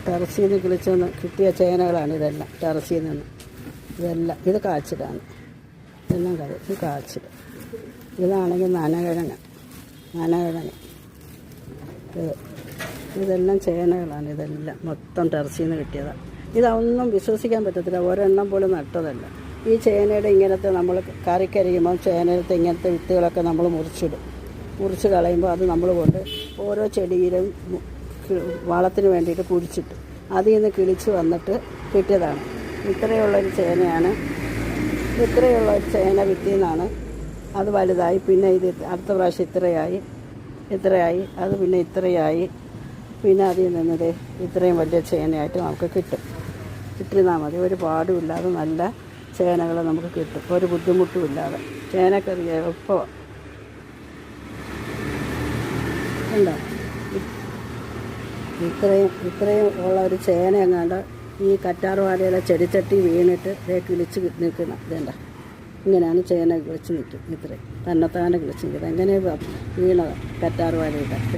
ടെറസിൽ നിന്ന് കിളിച്ചൊന്ന് കിട്ടിയ ചേനകളാണ് ഇതെല്ലാം. ടെറസിൽ നിന്ന് ഇതെല്ലാം ഇത് കാച്ചിലാണ്. ഇതെല്ലാം ഇത് കാച്ചിൽ. ഇതാണെങ്കിൽ നനകിഴങ്ങ് ഇതെല്ലാം ചേനകളാണ്. ഇതെല്ലാം മൊത്തം ടെറസിൽ നിന്ന് കിട്ടിയതാണ്. ഇതൊന്നും വിശ്വസിക്കാൻ പറ്റത്തില്ല. ഒരെണ്ണം പോലും നട്ടതല്ല. ഈ ചേനയുടെ ഇങ്ങനത്തെ നമ്മൾ കറിക്കരിയുമ്പോൾ ചേനയിലത്തെ ഇങ്ങനത്തെ വിത്തുകളൊക്കെ നമ്മൾ മുറിച്ച് കളയുമ്പോൾ അത് നമ്മൾ കൊണ്ട് ഓരോ ചെടിയിലും വളത്തിന് വേണ്ടിയിട്ട് കുഴിച്ചിട്ട് അതിൽ നിന്ന് കിളിച്ച് വന്നിട്ട് കിട്ടിയതാണ്. ഇത്രയുള്ളൊരു ചേനയാണ്. ഇത്രയുള്ള ഒരു ചേന വിത്തിൽ നിന്നാണ് അത് വലുതായി. പിന്നെ ഇത് അടുത്ത പ്രാവശ്യം ഇത്രയായി അത് പിന്നെ ഇത്രയായി. പിന്നെ അതിൽ നിന്നത് ഇത്രയും വലിയ ചേനയായിട്ട് നമുക്ക് കിട്ടിയിരുന്നാൽ മതി. ഒരു പാടുമില്ലാതെ നല്ല ചേനകൾ നമുക്ക് കിട്ടും. ഒരു ബുദ്ധിമുട്ടും ഇല്ലാതെ. ചേനക്കറി എളുപ്പമാണ്. ഉണ്ടോ? ഇത്രയും ഉള്ള ഒരു ചേന എങ്ങാണ്ട് ഈ കറ്റാർവാഴയിലെ ചെടിച്ചട്ടി വീണിട്ട് കിളിച്ച് നിൽക്കണം. ഇതേണ്ട, ഇങ്ങനെയാണ് ചേന കിളിച്ച് നിൽക്കും. ഇത്രയും തന്നെത്താനെ കിളിച്ച് നിൽക്കുന്നത്. എങ്ങനെ വീണത് കറ്റാർവാഴയുടെ